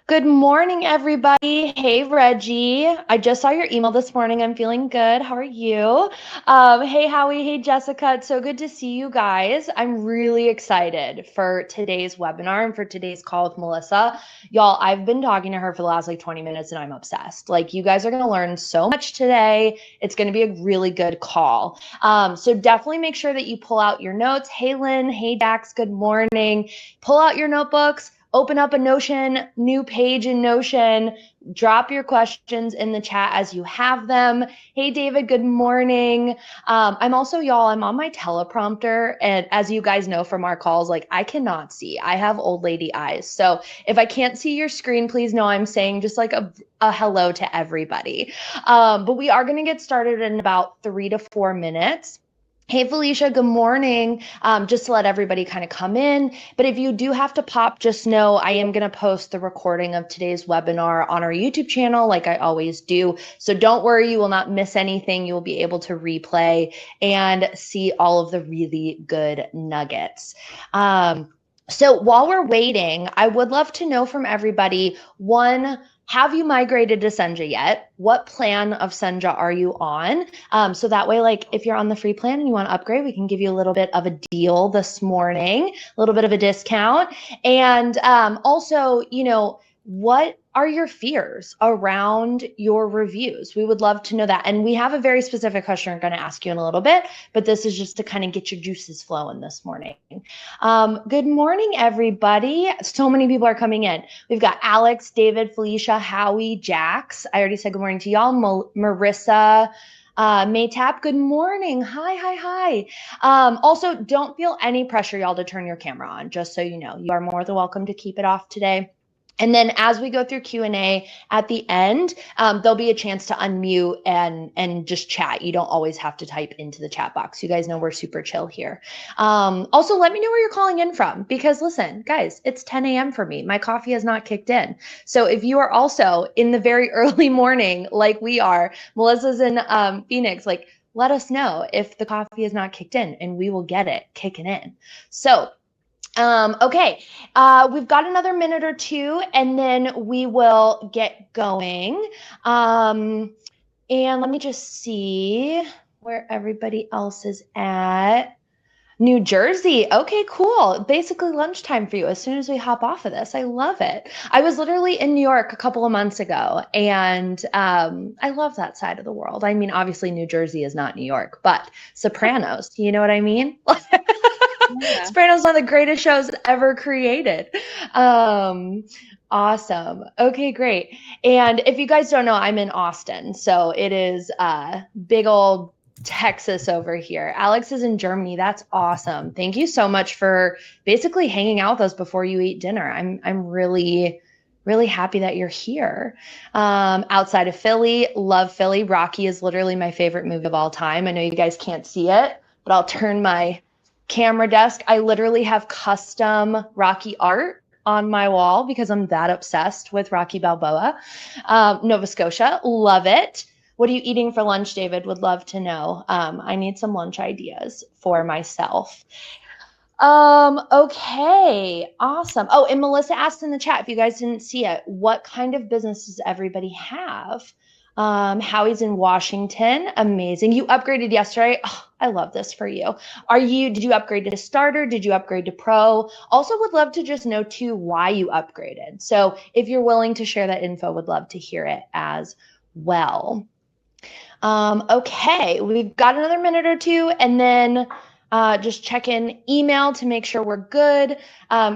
Good morning, everybody. Hey, Reggie. I just saw your email this morning. I'm feeling good. How are you? Hey, Howie. Hey, Jessica. It's so good to see you guys. I'm really excited for today's webinar and for today's call with Melissa. Y'all, I've been talking to her for the last 20 minutes and I'm obsessed. Like, you guys are going to learn so much today. It's going to be a really good call. So definitely make sure that you pull out your notes. Hey, Lynn. Hey, Dax. Good morning. Pull out your notebooks. Open up a Notion, new page in Notion, drop your questions in the chat as you have them. Hey, David, good morning. I'm also, y'all, I'm on my teleprompter. And as you guys know from our calls, like I cannot see. I have old lady eyes. So if I can't see your screen, please know I'm saying just like a hello to everybody. But we are going to get started in about 3 to 4 minutes. Hey, Felicia, good morning. Just to let everybody kind of come in. But if you do have to pop, just know I am going to post the recording of today's webinar on our YouTube channel like I always do. So don't worry, you will not miss anything. You will be able to replay and see all of the really good nuggets. So while we're waiting, I would love to know from everybody, one, have you migrated to Senja yet? What plan of Senja are you on? So that way, like if you're on the free plan and you want to upgrade, we can give you a little bit of a deal this morning, a little bit of a discount. And also, what are your fears around your reviews? We would love to know that. And we have a very specific question we're going to ask you in a little bit, but this is just to kind of get your juices flowing this morning. Good morning, everybody. So many people are coming in. We've got Alex, David, Felicia, Howie, Jax. I already said good morning to y'all. Marissa, Maytap, good morning. Hi. Also, don't feel any pressure, y'all, to turn your camera on, just so you know. You are more than welcome to keep it off today. And then as we go through Q&A at the end, there'll be a chance to unmute and just chat. You don't always have to type into the chat box. You guys know we're super chill here. Also, let me know where you're calling in from, because listen, guys, it's 10 a.m. for me. My coffee has not kicked in. So if you are also in the very early morning, like we are, Melissa's in Phoenix, like let us know if the coffee has not kicked in and we will get it kicking in. So okay, we've got another minute or two and then we will get going. And let me just see where everybody else is at. New Jersey. Okay, cool. Basically lunchtime for you as soon as we hop off of this. I love it. I was literally in New York a couple of months ago and I love that side of the world. I mean, obviously New Jersey is not New York, but Sopranos, you know what I mean? Yeah. Sopranos is one of the greatest shows ever created. Awesome. Okay, great. And if you guys don't know, I'm in Austin. So it is big old Texas over here. Alex is in Germany. That's awesome. Thank you so much for basically hanging out with us before you eat dinner. I'm really happy that you're here. Outside of Philly, love Philly. Rocky is literally my favorite movie of all time. I know you guys can't see it, but I'll turn my camera desk. I literally have custom Rocky art on my wall because I'm that obsessed with Rocky Balboa. Nova Scotia, love it. What are you eating for lunch, David? Would love to know. I need some lunch ideas for myself. Okay, awesome. Oh, and Melissa asked in the chat, if you guys didn't see it, what kind of business does everybody have? Howie's in Washington. Amazing. You upgraded yesterday. Oh, I love this for you. Did you upgrade to starter? Did you upgrade to pro? Also would love to just know too why you upgraded. So if you're willing to share that info, would love to hear it as well. Okay, we've got another minute or two and then just check in email to make sure we're good.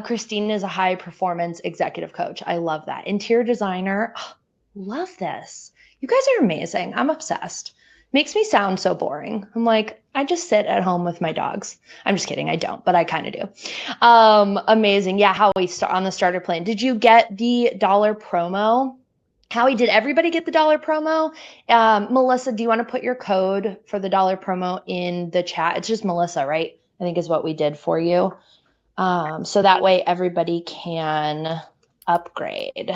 Christine is a high performance executive coach. I love that. Interior designer. Oh, love this. You guys are amazing. I'm obsessed. Makes me sound so boring. I'm like, I just sit at home with my dogs. I'm just kidding. I don't, but I kind of do. Amazing. Yeah, Howie, start on the starter plan. Did you get the dollar promo? Howie, did everybody get the dollar promo? Melissa, do you want to put your code for the dollar promo in the chat? It's just Melissa, right? I think is what we did for you. So that way everybody can upgrade.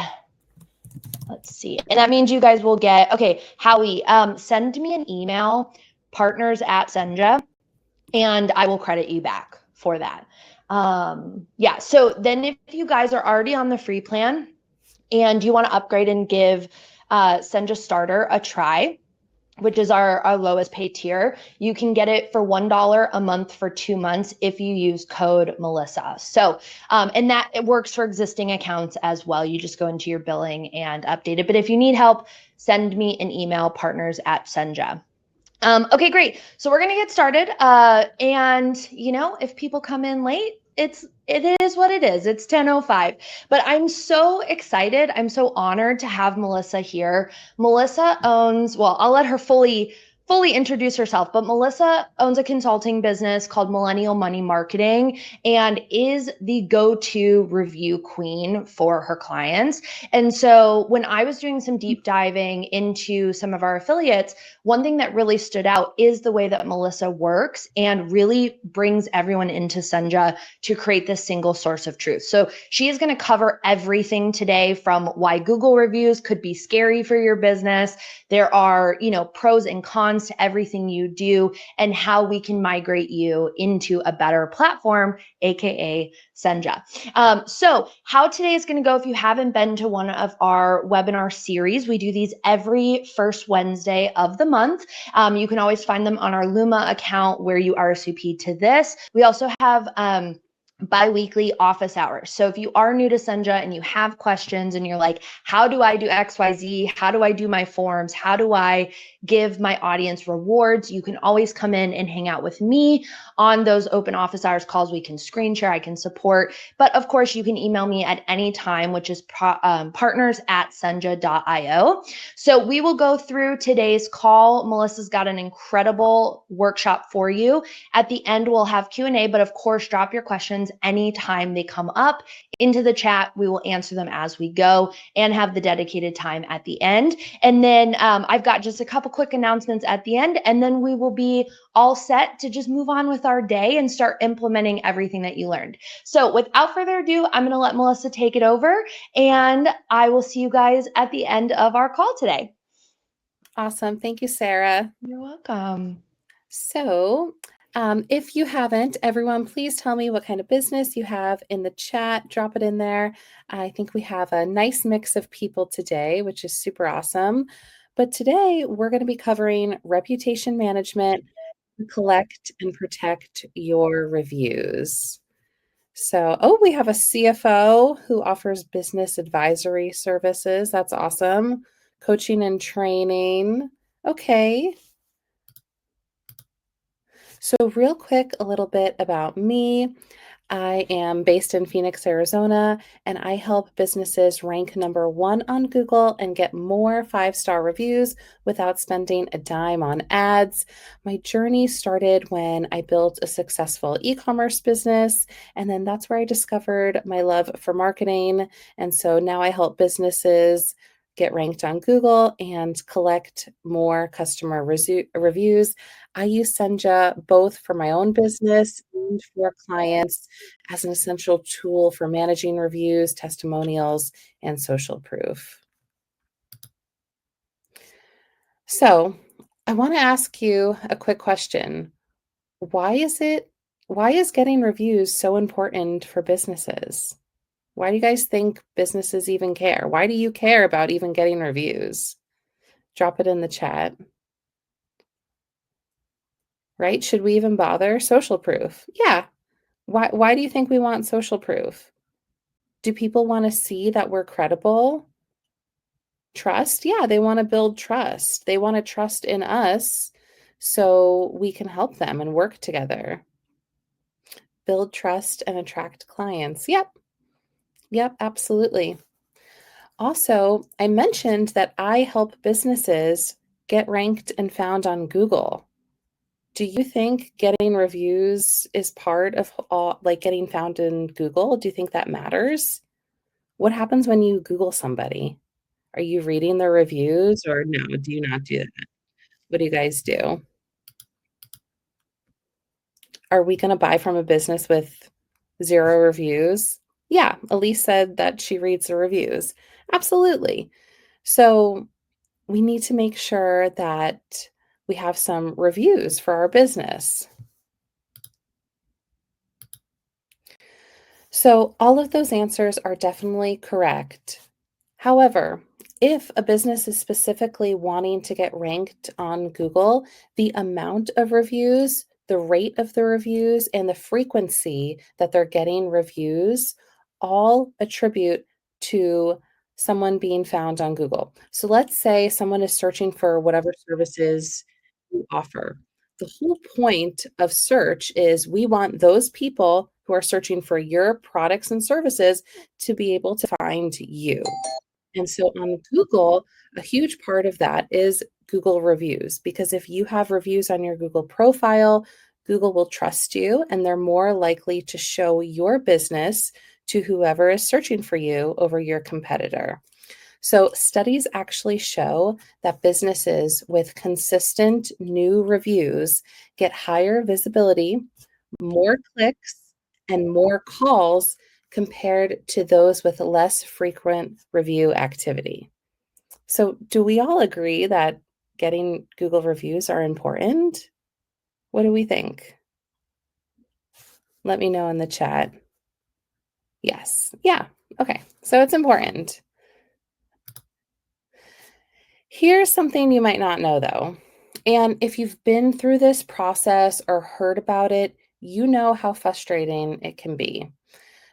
Let's see. And that means you guys will get, okay, Howie, send me an email, partners@Senja, and I will credit you back for that. Yeah, so then if you guys are already on the free plan, and you want to upgrade and give Senja Starter a try, which is our lowest pay tier, you can get it for $1 a month for 2 months if you use code Melissa. So, and that it works for existing accounts as well. You just go into your billing and update it. But if you need help, send me an email, partners@Senja. Okay, great. So we're gonna get started. And if people come in late, it is what it is. It's 10:05. But I'm so excited. I'm so honored to have Melissa here. Melissa owns, well, I'll let her fully introduce herself, but Melissa owns a consulting business called Millennial Money Marketing and is the go-to review queen for her clients. And so when I was doing some deep diving into some of our affiliates, one thing that really stood out is the way that Melissa works and really brings everyone into Senja to create this single source of truth. So she is going to cover everything today, from why Google reviews could be scary for your business. There are, pros and cons to everything you do, and how we can migrate you into a better platform, aka Senja. So how today is going to go, if you haven't been to one of our webinar series, we do these every first Wednesday of the month. You can always find them on our Luma account where you RSVP to this. We also have bi-weekly office hours. So if you are new to Senja and you have questions and you're like, how do I do XYZ? How do I do my forms? How do I give my audience rewards? You can always come in and hang out with me on those open office hours calls. We can screen share, I can support, but of course you can email me at any time, which is partners@senja.io. So we will go through today's call. Melissa's got an incredible workshop for you. At the end, we'll have Q&A, but of course, drop your questions anytime they come up into the chat. We will answer them as we go and have the dedicated time at the end. And then I've got just a couple quick announcements at the end, and then we will be all set to just move on with our day and start implementing everything that you learned. So without further ado, I'm going to let Melissa take it over, and I will see you guys at the end of our call today. Awesome. Thank you, Sarah. You're welcome. So if you haven't, everyone, please tell me what kind of business you have in the chat. Drop it in there. I think we have a nice mix of people today, which is super awesome. But today we're going to be covering reputation management to collect and protect your reviews. So, we have a CFO who offers business advisory services. That's awesome. Coaching and training. Okay. So real quick, a little bit about me. I am based in Phoenix, Arizona, and I help businesses rank #1 on Google and get more 5-star reviews without spending a dime on ads. My journey started when I built a successful e-commerce business, and then that's where I discovered my love for marketing. And so now I help businesses get ranked on Google and collect more customer reviews. I use Senja both for my own business and for clients as an essential tool for managing reviews, testimonials, and social proof. So I want to ask you a quick question. Why is getting reviews so important for businesses? Why do you guys think businesses even care? Why do you care about even getting reviews? Drop it in the chat. Right? Should we even bother? Social proof. Yeah. Why do you think we want social proof? Do people want to see that we're credible? Trust? Yeah, they want to build trust. They want to trust in us so we can help them and work together. Build trust and attract clients. Yep, absolutely. Also, I mentioned that I help businesses get ranked and found on Google. Do you think getting reviews is part of getting found in Google? Do you think that matters? What happens when you Google somebody? Are you reading their reviews, or no, do you not do that? What do you guys do? Are we going to buy from a business with 0 reviews? Yeah, Elise said that she reads the reviews. Absolutely. So we need to make sure that we have some reviews for our business. So all of those answers are definitely correct. However, if a business is specifically wanting to get ranked on Google, the amount of reviews, the rate of the reviews, and the frequency that they're getting reviews all attribute to someone being found on Google. So let's say someone is searching for whatever services you offer. The whole point of search is we want those people who are searching for your products and services to be able to find you. And so on Google, a huge part of that is Google reviews, because if you have reviews on your Google profile, Google will trust you and they're more likely to show your business to whoever is searching for you over your competitor. So, studies actually show that businesses with consistent new reviews get higher visibility, more clicks, and more calls compared to those with less frequent review activity. So, do we all agree that getting Google reviews are important? What do we think? Let me know in the chat. Yes. Yeah. Okay. So, it's important. Here's something you might not know though. And if you've been through this process or heard about it, you know how frustrating it can be.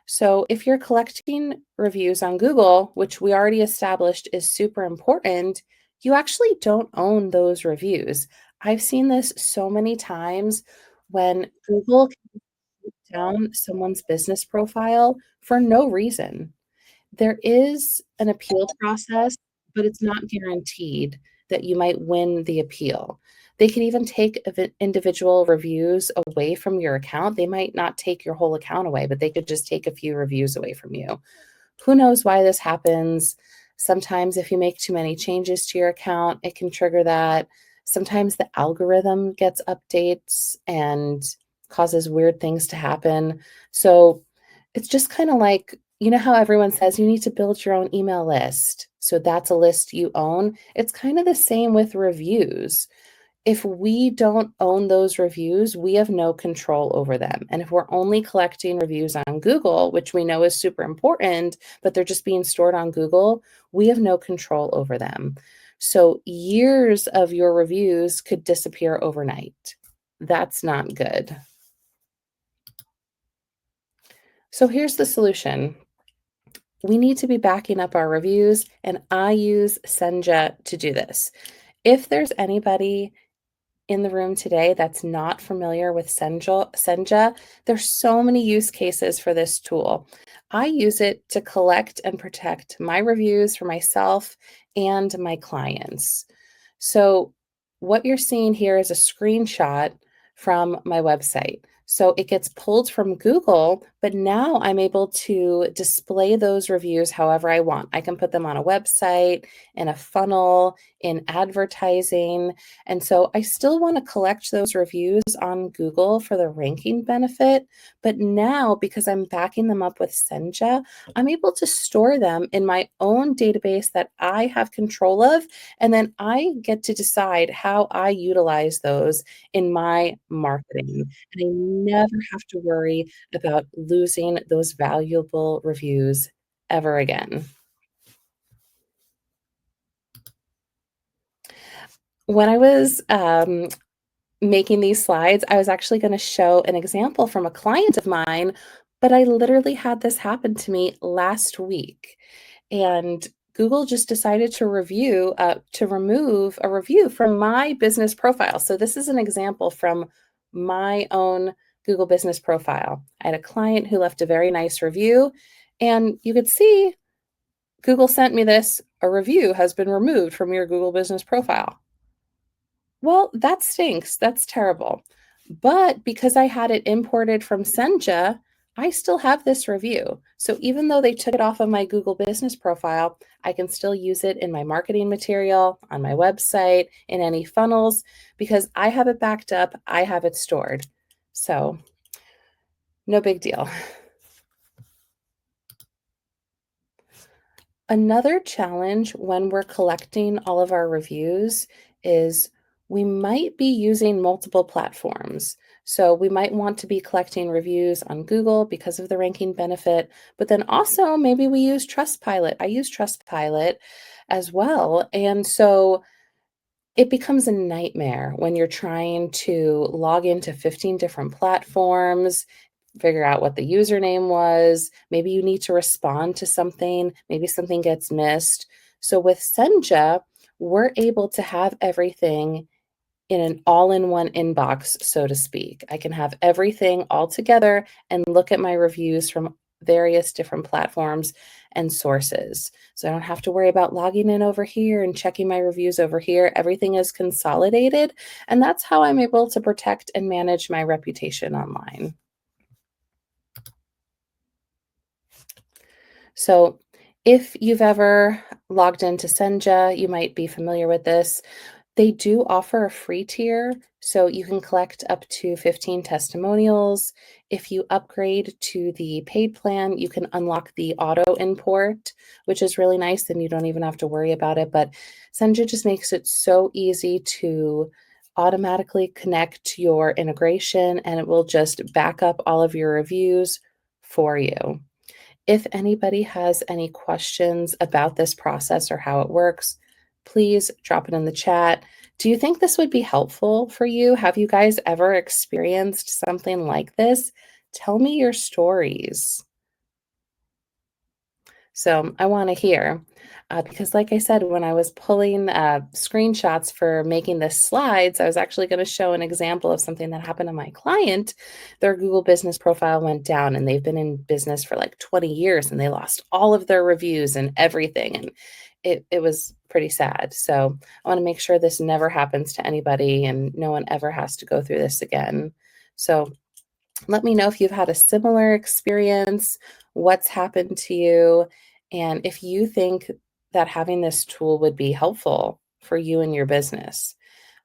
So, if you're collecting reviews on Google, which we already established is super important, you actually don't own those reviews. I've seen this so many times when Google can take down someone's business profile for no reason. There is an appeal process, but it's not guaranteed that you might win the appeal. They can even take individual reviews away from your account. They might not take your whole account away, but they could just take a few reviews away from you. Who knows why this happens? Sometimes, if you make too many changes to your account, it can trigger that. Sometimes the algorithm gets updates and causes weird things to happen. So, it's just kind of like, you know how everyone says you need to build your own email list. So that's a list you own. It's kind of the same with reviews. If we don't own those reviews, we have no control over them. And if we're only collecting reviews on Google, which we know is super important, but they're just being stored on Google, we have no control over them. So years of your reviews could disappear overnight. That's not good. So here's the solution. We need to be backing up our reviews, and I use Senja to do this. If there's anybody in the room today that's not familiar with Senja, there's so many use cases for this tool. I use it to collect and protect my reviews for myself and my clients. So what you're seeing here is a screenshot from my website. So it gets pulled from Google, but now I'm able to display those reviews however I want. I can put them on a website, in a funnel, in advertising. And so I still want to collect those reviews on Google for the ranking benefit. But now, because I'm backing them up with Senja, I'm able to store them in my own database that I have control of. And then I get to decide how I utilize those in my marketing. And I never have to worry about losing those valuable reviews ever again. When I was making these slides, I was actually going to show an example from a client of mine, but I literally had this happen to me last week. And Google just decided to remove a review from my business profile. So this is an example from my own Google business profile. I had a client who left a very nice review, and you could see Google sent me this, a review has been removed from your Google business profile. Well, that stinks. That's terrible. But because I had it imported from Senja, I still have this review. So even though they took it off of my Google business profile, I can still use it in my marketing material, on my website, in any funnels, because I have it backed up, I have it stored. So no big deal. Another challenge when we're collecting all of our reviews is we might be using multiple platforms. So we might want to be collecting reviews on Google because of the ranking benefit, but then also maybe we use Trustpilot. I use Trustpilot as well. And so it becomes a nightmare when you're trying to log into 15 different platforms, figure out what the username was. Maybe you need to respond to something, maybe something gets missed. So with Senja, we're able to have everything in an all-in-one inbox, so to speak. I can have everything all together and look at my reviews from various different platforms and sources. So I don't have to worry about logging in over here and checking my reviews over here. Everything is consolidated, and that's how I'm able to protect and manage my reputation online. So if you've ever logged into Senja, you might be familiar with this. They do offer a free tier, so you can collect up to 15 testimonials. If you upgrade to the paid plan, you can unlock the auto import, which is really nice, and you don't even have to worry about it. But Senja just makes it so easy to automatically connect your integration, and it will just back up all of your reviews for you. If anybody has any questions about this process or how it works, please drop it in the chat. Do you think this would be helpful for you? Have you guys ever experienced something like this? Tell me your stories. So I want to hear, because like I said, when I was pulling screenshots for making the slides, I was actually going to show an example of something that happened to my client. Their Google business profile went down, and they've been in business for like 20 years, and they lost all of their reviews and everything. And it was pretty sad. So I want to make sure this never happens to anybody and no one ever has to go through this again. So let me know if you've had a similar experience, what's happened to you, and if you think that having this tool would be helpful for you and your business.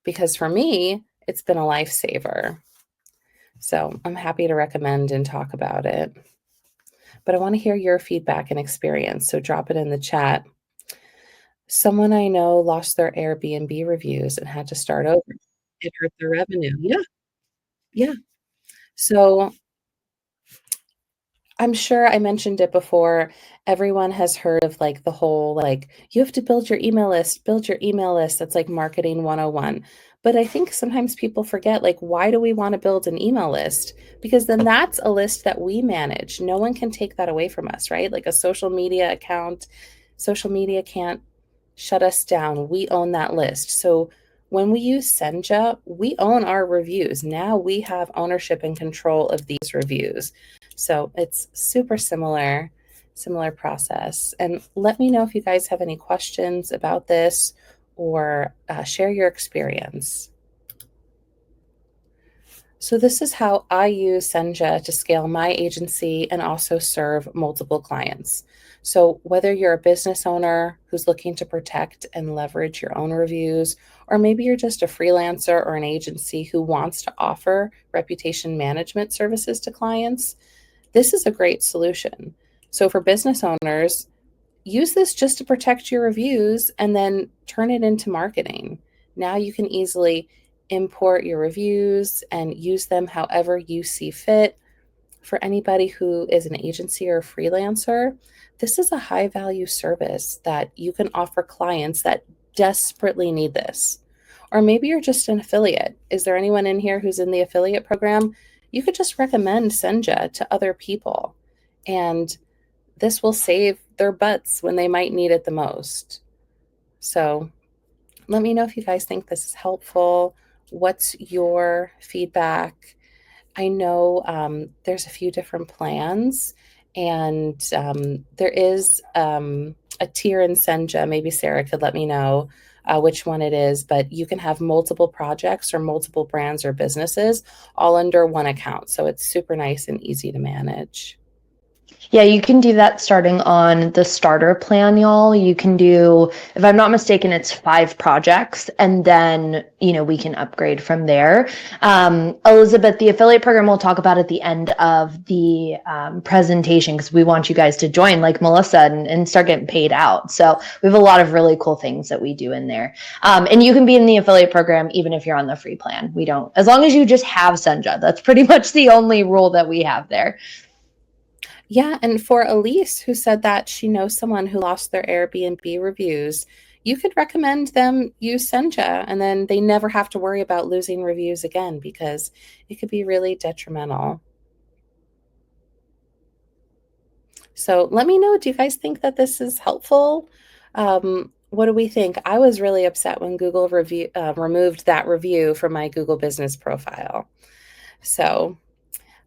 Because for me, it's been a lifesaver. So I'm happy to recommend and talk about it. But I want to hear your feedback and experience, so drop it in the chat. Someone I know lost their Airbnb reviews and had to start over. It hurt their revenue. Yeah, yeah. So I'm sure I mentioned it before. Everyone has heard of like the whole like you have to build your email list, build your email list. That's like marketing 101. But I think sometimes people forget like why do we want to build an email list? Because then that's a list that we manage. No one can take that away from us, right? Like a social media account, social media can't shut us down. We own that list. So when we use Senja, we own our reviews. Now we have ownership and control of these reviews. So it's super similar process. And let me know if you guys have any questions about this or share your experience. So this is how I use Senja to scale my agency and also serve multiple clients. So whether you're a business owner who's looking to protect and leverage your own reviews, or maybe you're just a freelancer or an agency who wants to offer reputation management services to clients, this is a great solution. So for business owners, use this just to protect your reviews and then turn it into marketing. Now you can easily import your reviews and use them however you see fit. For anybody who is an agency or a freelancer, this is a high value service that you can offer clients that desperately need this. Or maybe you're just an affiliate. Is there anyone in here who's in the affiliate program? You could just recommend Senja to other people, and this will save their butts when they might need it the most. So let me know if you guys think this is helpful. What's your feedback? I know there's a few different plans, and there is a tier in Senja. Maybe Sarah could let me know which one it is, but you can have multiple projects or multiple brands or businesses all under one account. So it's super nice and easy to manage. Yeah, you can do that starting on the starter plan, y'all. You can do, if I'm not mistaken, it's 5 projects, and then, we can upgrade from there. Elizabeth, the affiliate program we'll talk about at the end of the presentation, because we want you guys to join like Melissa and start getting paid out. So we have a lot of really cool things that we do in there. And you can be in the affiliate program even if you're on the free plan. We don't, as long as you just have Senja, that's pretty much the only rule that we have there. Yeah, and for Elise, who said that she knows someone who lost their Airbnb reviews, you could recommend them use Senja, and then they never have to worry about losing reviews again because it could be really detrimental. So let me know, do you guys think that this is helpful? What do we think? I was really upset when Google removed that review from my Google business profile. So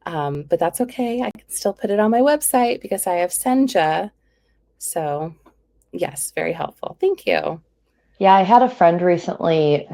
but that's okay. I can still put it on my website because I have Senja. So yes, very helpful. Thank you. Yeah, I had a friend recently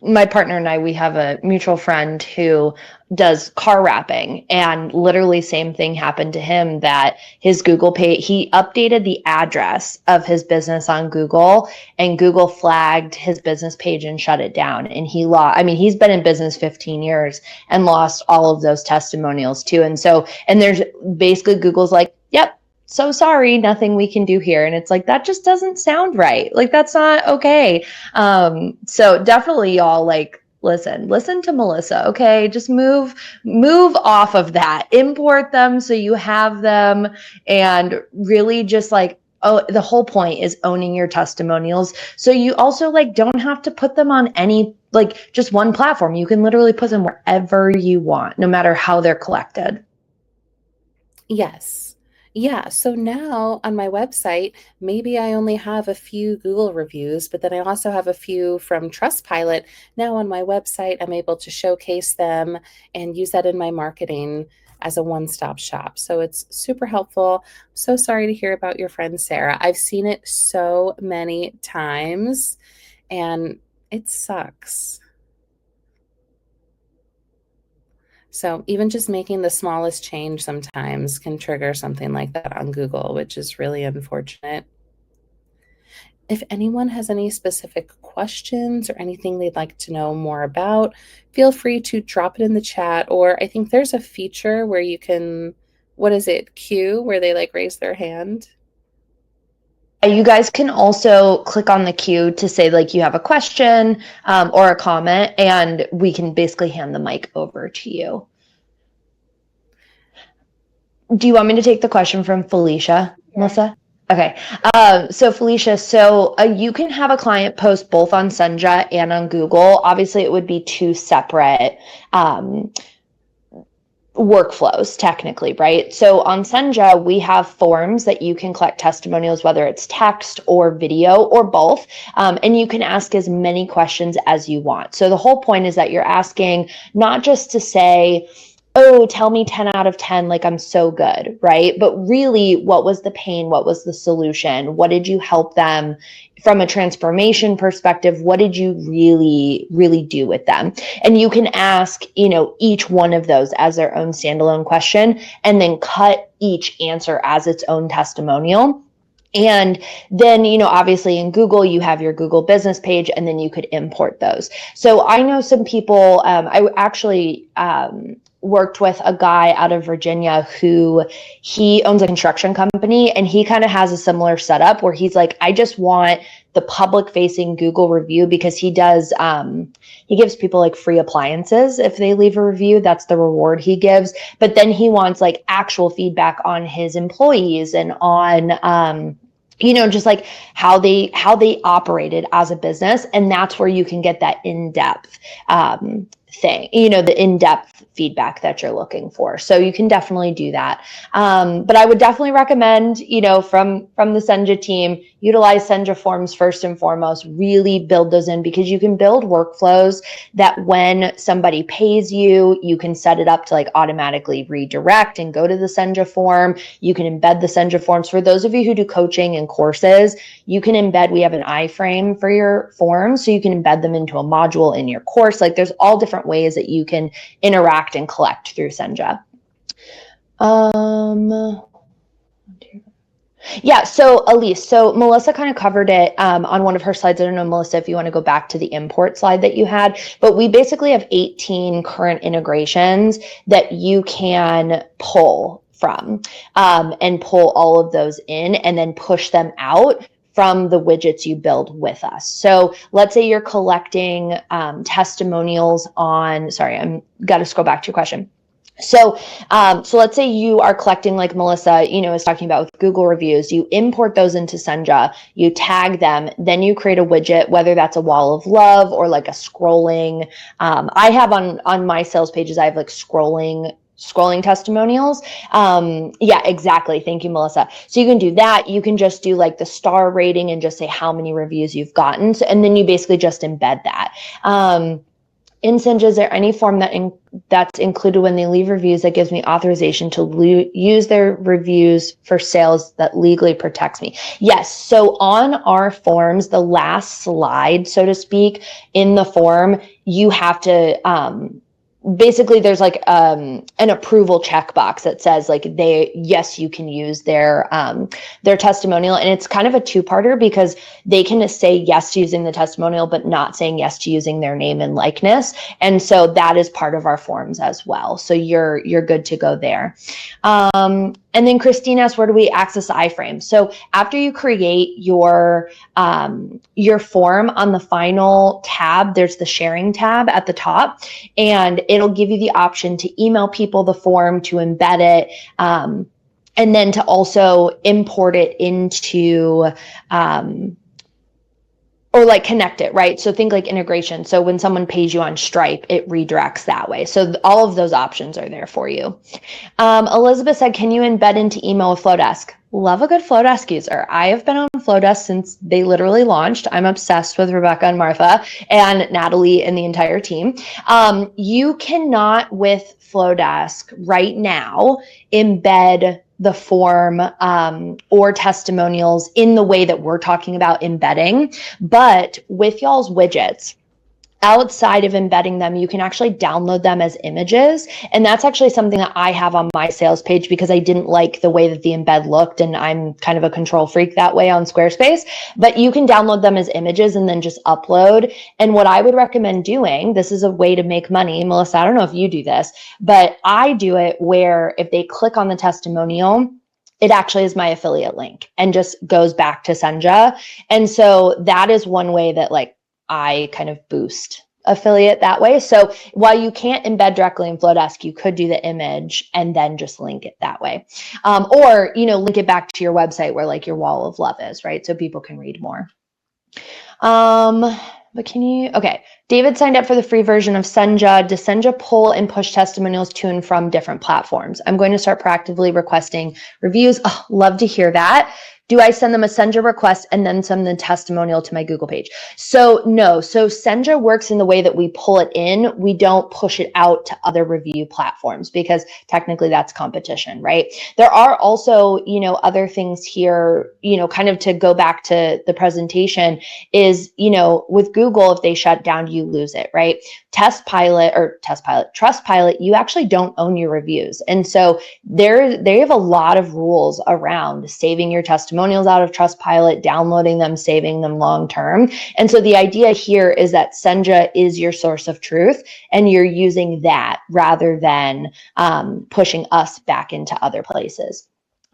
my partner and I, we have a mutual friend who does car wrapping, and literally same thing happened to him, that his Google page, he updated the address of his business on Google, and Google flagged his business page and shut it down. And he's been in business 15 years and lost all of those testimonials too. And there's basically Google's like, yep, so sorry, nothing we can do here. And it's like, that just doesn't sound right. Like, that's not okay. So definitely, y'all, like, listen to Melissa. Okay. Just move off of that, import them so you have them, and really just like, the whole point is owning your testimonials. So you also like don't have to put them on any, like, just one platform. You can literally put them wherever you want, no matter how they're collected. Yes. Yeah. So now on my website, maybe I only have a few Google reviews, but then I also have a few from Trustpilot. Now on my website, I'm able to showcase them and use that in my marketing as a one-stop shop. So it's super helpful. So sorry to hear about your friend Sarah. I've seen it so many times and it sucks. So even just making the smallest change sometimes can trigger something like that on Google, which is really unfortunate. If anyone has any specific questions or anything they'd like to know more about, feel free to drop it in the chat. Or I think there's a feature where you can, what is it, queue, where they like raise their hand. You guys can also click on the queue to say like you have a question or a comment, and we can basically hand the mic over to you. Do you want me to take the question from Felicia, Melissa? Okay. So Felicia, you can have a client post both on Senja and on Google. Obviously, it would be 2 separate workflows technically, right? So on Senja, we have forms that you can collect testimonials, whether it's text or video or both. And you can ask as many questions as you want. So the whole point is that you're asking not just to say, oh, tell me 10 out of 10, like I'm so good, right? But really, what was the pain? What was the solution? What did you help them from a transformation perspective? What did you really, really do with them? And you can ask, each one of those as their own standalone question, and then cut each answer as its own testimonial. And then, obviously in Google, you have your Google business page, and then you could import those. So I know some people, I actually worked with a guy out of Virginia who he owns a construction company, and he kind of has a similar setup where he's like, I just want the public facing Google review, because he does, he gives people like free appliances if they leave a review. That's the reward he gives. But then he wants like actual feedback on his employees and on, just like how they operated as a business. And that's where you can get that in-depth thing, the in-depth feedback that you're looking for. So you can definitely do that. But I would definitely recommend, from the Senja team, utilize Senja forms first and foremost, really build those in, because you can build workflows that when somebody pays you, you can set it up to like automatically redirect and go to the Senja form. You can embed the Senja forms. For those of you who do coaching and courses, you can embed, we have an iframe for your forms, so you can embed them into a module in your course. Like there's all different ways that you can interact and collect through Senja. Um, Yeah, so Elise, so Melissa kind of covered it on one of her slides. I don't know, Melissa, if you want to go back to the import slide that you had, but we basically have 18 current integrations that you can pull from and pull all of those in and then push them out from the widgets you build with us. So let's say you're collecting testimonials on, sorry, I'm got to scroll back to your question. So let's say you are collecting, like Melissa, is talking about with Google reviews. You import those into Senja, you tag them, then you create a widget, whether that's a wall of love or like a scrolling. I have on my sales pages, I have like scrolling testimonials. Yeah, exactly. Thank you, Melissa. So you can do that. You can just do like the star rating and just say how many reviews you've gotten. So, and then you basically just embed that. In Senja, is there any form that's included when they leave reviews that gives me authorization to use their reviews for sales that legally protects me? Yes. So on our forms, the last slide, so to speak, in the form, you have to basically there's like an approval checkbox that says like yes, you can use their testimonial, and it's kind of a two-parter because they can say yes to using the testimonial but not saying yes to using their name and likeness, and so that is part of our forms as well. So you're good to go there. And then Christine asked, where do we access the iframe? So after you create your form, on the final tab, there's the sharing tab at the top, and it'll give you the option to email people the form, to embed it, and then to also import it into or like connect it, right? So think like integration. So when someone pays you on Stripe, it redirects that way. So all of those options are there for you. Elizabeth said, can you embed into email with Flowdesk? Love a good Flowdesk user. I have been on Flowdesk since they literally launched. I'm obsessed with Rebecca and Martha and Natalie and the entire team. You cannot with Flowdesk right now embed the form or testimonials in the way that we're talking about embedding. But with y'all's widgets, outside of embedding them, you can actually download them as images. And that's actually something that I have on my sales page because I didn't like the way that the embed looked, and I'm kind of a control freak that way on Squarespace. But you can download them as images and then just upload. And what I would recommend doing, this is a way to make money. Melissa, I don't know if you do this, but I do it where if they click on the testimonial, it actually is my affiliate link and just goes back to Senja. And so that is one way that like I kind of boost affiliate that way. So while you can't embed directly in Flowdesk, you could do the image and then just link it that way. Or, link it back to your website where like your wall of love is, right? So people can read more. But okay. David signed up for the free version of Senja. Does Senja pull and push testimonials to and from different platforms? I'm going to start proactively requesting reviews. Oh, love to hear that. Do I send them a Senja request and then send the testimonial to my Google page? So no. So Senja works in the way that we pull it in. We don't push it out to other review platforms because technically that's competition, right? There are also, other things here, kind of to go back to the presentation is, with Google, if they shut down, you lose it, right? Trustpilot, you actually don't own your reviews. And so they have a lot of rules around saving your testimonials out of Trustpilot, downloading them, saving them long-term. And so the idea here is that Senja is your source of truth and you're using that rather than pushing us back into other places.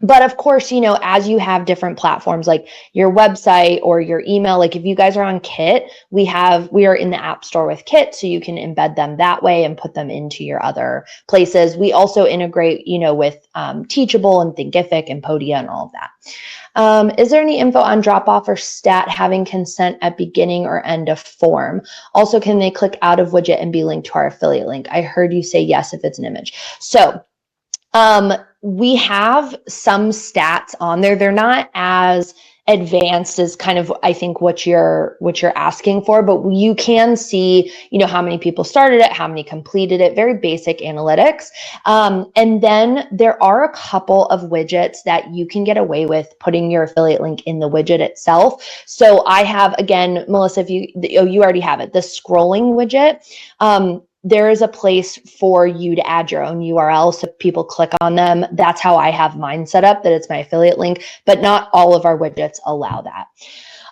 But of course, as you have different platforms like your website or your email, like if you guys are on Kit, we are in the App Store with Kit, so you can embed them that way and put them into your other places. We also integrate, with Teachable and Thinkific and Podia and all of that. Is there any info on drop-off or stat having consent at beginning or end of form? Also, can they click out of widget and be linked to our affiliate link? I heard you say yes if it's an image. So we have some stats on there. They're not as advanced as kind of, I think, what you're asking for, but you can see, how many people started it, how many completed it, very basic analytics. And then there are a couple of widgets that you can get away with putting your affiliate link in the widget itself. So I have, again, Melissa, if you already have it, the scrolling widget. there is a place for you to add your own URL. So people click on them. That's how I have mine set up, that it's my affiliate link, but not all of our widgets allow that.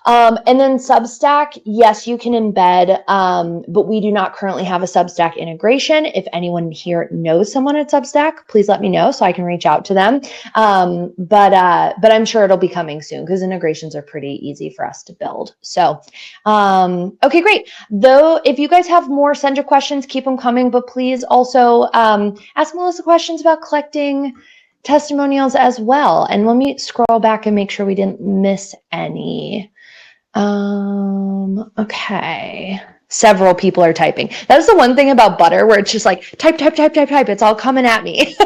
And then Substack, yes, you can embed, but we do not currently have a Substack integration. If anyone here knows someone at Substack, please let me know so I can reach out to them. But I'm sure it'll be coming soon because integrations are pretty easy for us to build. So, okay, great. Though, if you guys have more Senja questions, keep them coming, but please also ask Melissa questions about collecting testimonials as well. And let me scroll back and make sure we didn't miss any. Okay. Several people are typing. That's the one thing about Butter where it's just like type, type, type, type, type. It's all coming at me.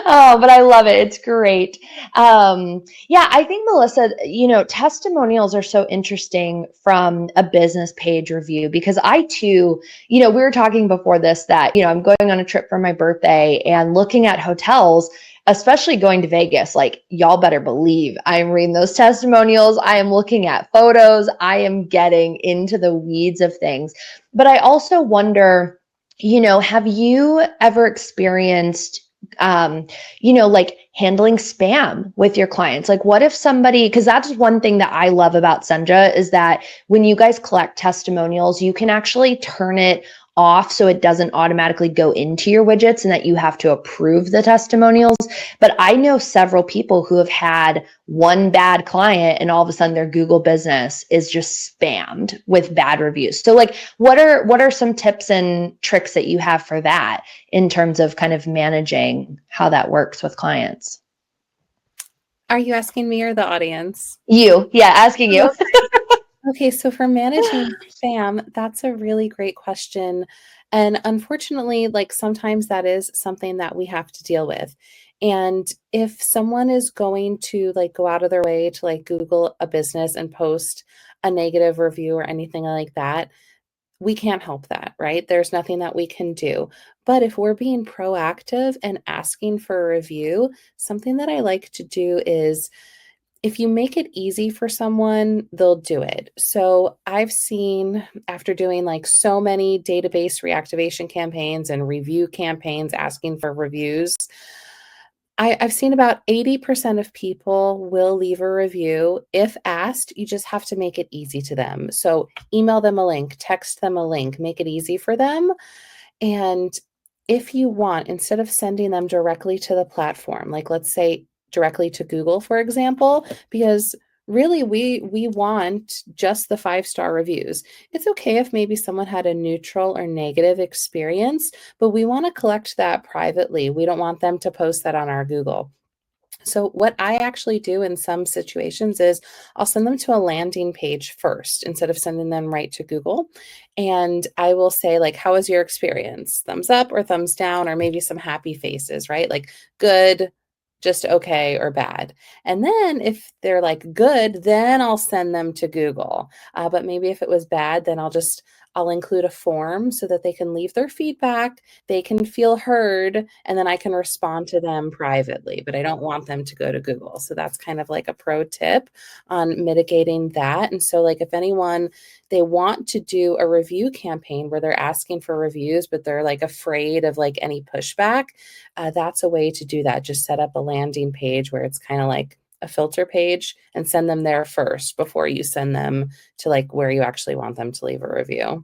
Oh, but I love it. It's great. Yeah, I think, Melissa, testimonials are so interesting from a business page review because I too, we were talking before this that, I'm going on a trip for my birthday and looking at hotels, especially going to Vegas. Like, y'all better believe I'm reading those testimonials. I am looking at photos. I am getting into the weeds of things. But I also wonder, have you ever experienced like handling spam with your clients? Like, what if somebody, because that's one thing that I love about Senja is that when you guys collect testimonials, you can actually turn it off so it doesn't automatically go into your widgets and that you have to approve the testimonials. But I know several people who have had one bad client and all of a sudden their Google business is just spammed with bad reviews. So like, what are some tips and tricks that you have for that in terms of kind of managing how that works with clients? Are you asking me or the audience? Yeah, asking you. Okay, so for managing spam, that's a really great question. And unfortunately, like sometimes that is something that we have to deal with. And if someone is going to like go out of their way to like Google a business and post a negative review or anything like that, we can't help that, right? There's nothing that we can do. But if we're being proactive and asking for a review, something that I like to do is if you make it easy for someone, they'll do it. So I've seen after doing like so many database reactivation campaigns and review campaigns asking for reviews, I've seen about 80% of people will leave a review. If asked, you just have to make it easy to them. So email them a link, text them a link, make it easy for them. And if you want, instead of sending them directly to the platform, like let's say directly to Google, for example, because really we want just the 5-star reviews. It's okay if maybe someone had a neutral or negative experience, but we want to collect that privately. We don't want them to post that on our Google. So what I actually do in some situations is I'll send them to a landing page first instead of sending them right to Google. And I will say like, how was your experience? Thumbs up or thumbs down, or maybe some happy faces, right? Like good, just okay, or bad. And then if they're like good, then I'll send them to Google. But maybe if it was bad, then I'll include a form so that they can leave their feedback, they can feel heard, and then I can respond to them privately, but I don't want them to go to Google. So that's kind of like a pro tip on mitigating that. And so like if anyone, they want to do a review campaign where they're asking for reviews, but they're like afraid of like any pushback, that's a way to do that. Just set up a landing page where it's kind of like a filter page and send them there first before you send them to like where you actually want them to leave a review.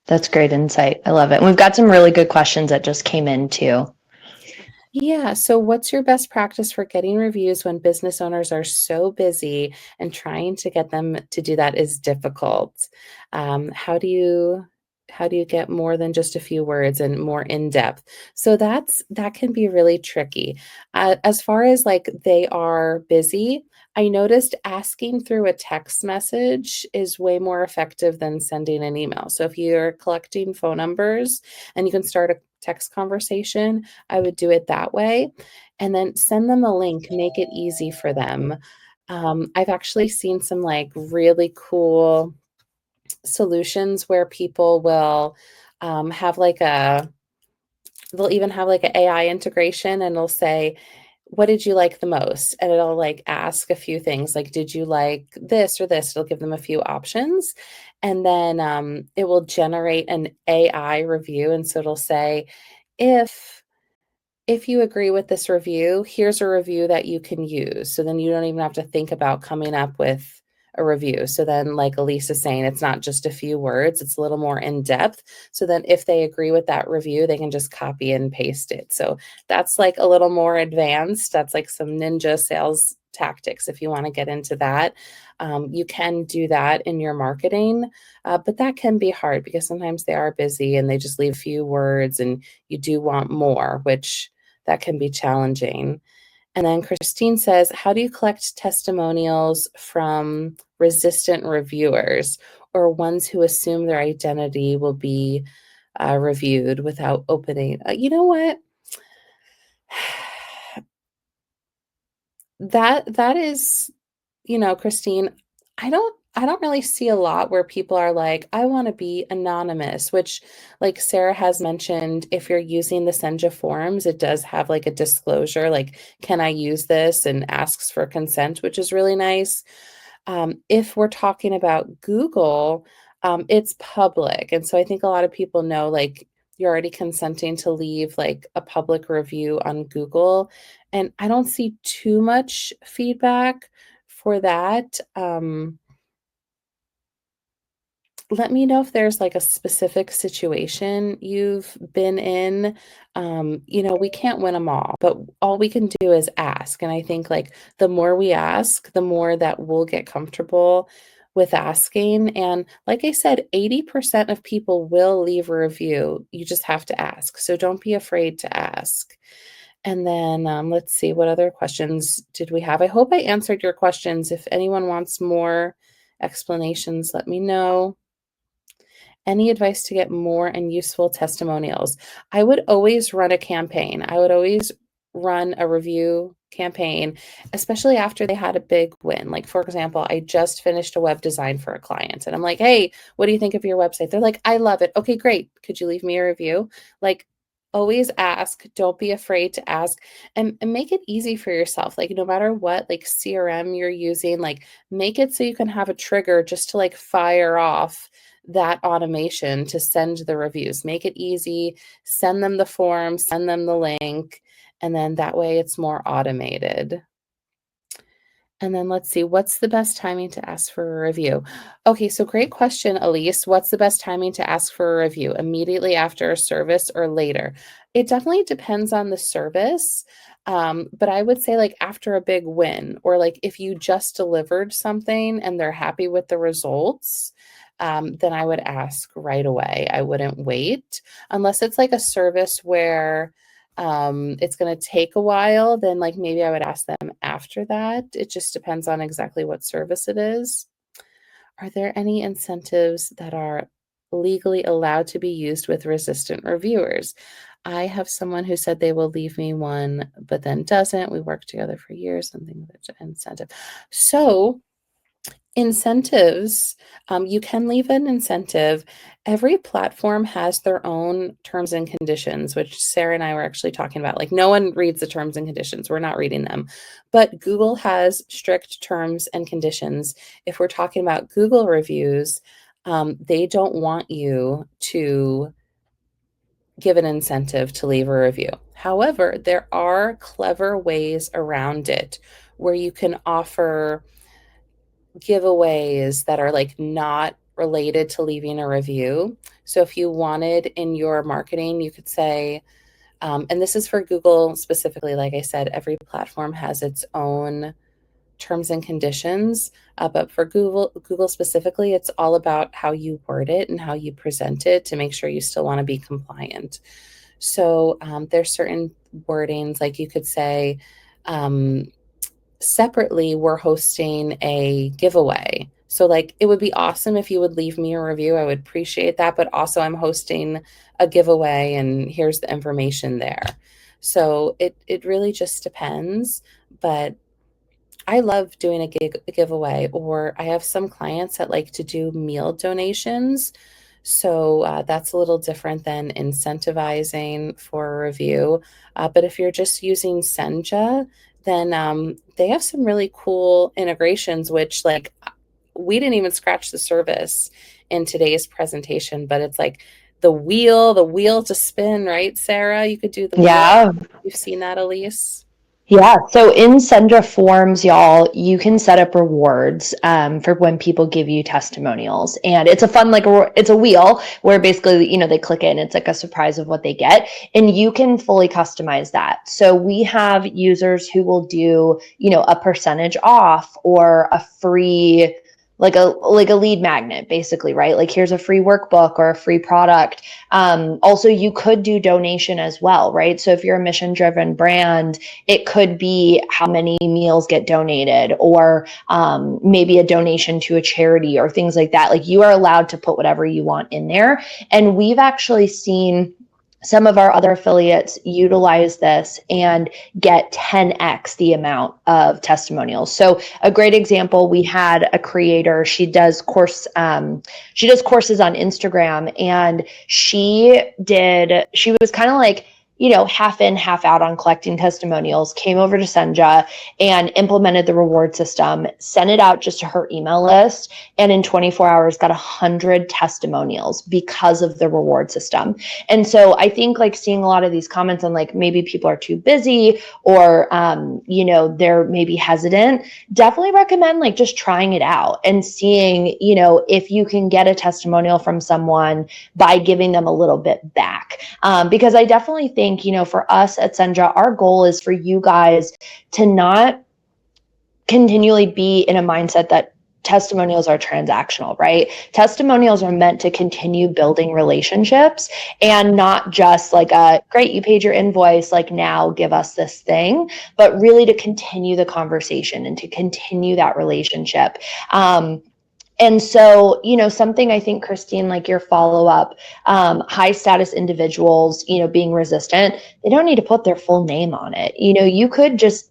That's great insight. I love it. And we've got some really good questions that just came in too. Yeah. So, what's your best practice for getting reviews when business owners are so busy and trying to get them to do that is difficult? How do you get more than just a few words and more in depth? So that can be really tricky. As far as like they are busy, I noticed asking through a text message is way more effective than sending an email. So if you're collecting phone numbers and you can start a text conversation, I would do it that way. And then send them a link, make it easy for them. I've actually seen some like really cool solutions where people will have like they'll even have like an AI integration and they'll say, what did you like the most? And it'll like ask a few things like, did you like this or this? It'll give them a few options. And then it will generate an AI review. And so it'll say, if if you agree with this review, here's a review that you can use. So then you don't even have to think about coming up with a review. So then, like Elise is saying, it's not just a few words, it's a little more in depth. So then, if they agree with that review, they can just copy and paste it. So that's like a little more advanced. That's like some ninja sales tactics if you want to get into that. You can do that in your marketing, but that can be hard because sometimes they are busy and they just leave few words and you do want more, which that can be challenging. And then Christine says, how do you collect testimonials from resistant reviewers or ones who assume their identity will be reviewed without opening? You know what? That is, Christine, I don't really see a lot where people are like, I want to be anonymous, which like Sarah has mentioned, if you're using the Senja forms, it does have like a disclosure, like, can I use this? And asks for consent, which is really nice. If we're talking about Google, it's public. And so I think a lot of people know like you're already consenting to leave like a public review on Google. And I don't see too much feedback for that. Let me know if there's like a specific situation you've been in. We can't win them all, but all we can do is ask. And I think like the more we ask, the more that we'll get comfortable with asking. And like I said, 80% of people will leave a review. You just have to ask. So don't be afraid to ask. And then let's see, what other questions did we have? I hope I answered your questions. If anyone wants more explanations, let me know. Any advice to get more and useful testimonials? I would always run a campaign. I would always run a review campaign, especially after they had a big win. Like, for example, I just finished a web design for a client and I'm like, hey, what do you think of your website? They're like, I love it. Okay, great. Could you leave me a review? Like, always ask. Don't be afraid to ask and make it easy for yourself. Like, no matter what, like CRM you're using, like, make it so you can have a trigger just to like fire off that automation to send the reviews. Make it easy, send them the form, send them the link, and then that way it's more automated. And then let's see, what's the best timing to ask for a review? Okay, so great question, Elise. What's the best timing to ask for a review? Immediately after a service or later? It definitely depends on the service. But I would say like after a big win, or like if you just delivered something and they're happy with the results, then I would ask right away. I wouldn't wait unless it's like a service where it's going to take a while, then like maybe I would ask them after that. It just depends on exactly what service it is. Are there any incentives that are legally allowed to be used with resistant reviewers? I have someone who said they will leave me one, but then doesn't. We worked together for years, something with an incentive. So incentives, you can leave an incentive. Every platform has their own terms and conditions, which Sarah and I were actually talking about. Like, no one reads the terms and conditions. We're not reading them. But Google has strict terms and conditions. If we're talking about Google reviews, they don't want you to give an incentive to leave a review. However, there are clever ways around it where you can offer giveaways that are like not related to leaving a review. So if you wanted in your marketing, you could say, and this is for Google specifically, like I said, every platform has its own terms and conditions. But for Google specifically, it's all about how you word it and how you present it to make sure you still want to be compliant. So there's certain wordings, like you could say, separately, we're hosting a giveaway. So like it would be awesome if you would leave me a review. I would appreciate that. But also I'm hosting a giveaway and here's the information there. So it really just depends. But I love doing a giveaway, or I have some clients that like to do meal donations. So that's a little different than incentivizing for a review. But if you're just using Senja, then they have some really cool integrations, which like we didn't even scratch the surface in today's presentation, but it's like the wheel to spin, right, Sarah? You could do the wheel. Yeah. You've seen that, Elise? Yeah, so in Senja Forms, y'all, you can set up rewards for when people give you testimonials, and it's a fun it's a wheel where basically they click it and it's like a surprise of what they get, and you can fully customize that. So we have users who will do a percentage off or a free like a lead magnet, basically, right? Like here's a free workbook or a free product. Also, you could do donation as well, right? So if you're a mission driven brand, it could be how many meals get donated, or maybe a donation to a charity or things like that. Like you are allowed to put whatever you want in there. And we've actually seen some of our other affiliates utilize this and get 10x the amount of testimonials. So a great example, we had a creator, she does courses on Instagram, and she was kind of like, half in, half out on collecting testimonials, came over to Senja and implemented the reward system, sent it out just to her email list, and in 24 hours got 100 testimonials because of the reward system. And so I think like seeing a lot of these comments on like maybe people are too busy or they're maybe hesitant, definitely recommend like just trying it out and seeing if you can get a testimonial from someone by giving them a little bit back. Because I definitely think for us at Senja, our goal is for you guys to not continually be in a mindset that testimonials are transactional, right? Testimonials are meant to continue building relationships and not just like great, you paid your invoice, like now give us this thing, but really to continue the conversation and to continue that relationship. And so, something I think, Christine, like your follow-up, high status individuals, being resistant, they don't need to put their full name on it.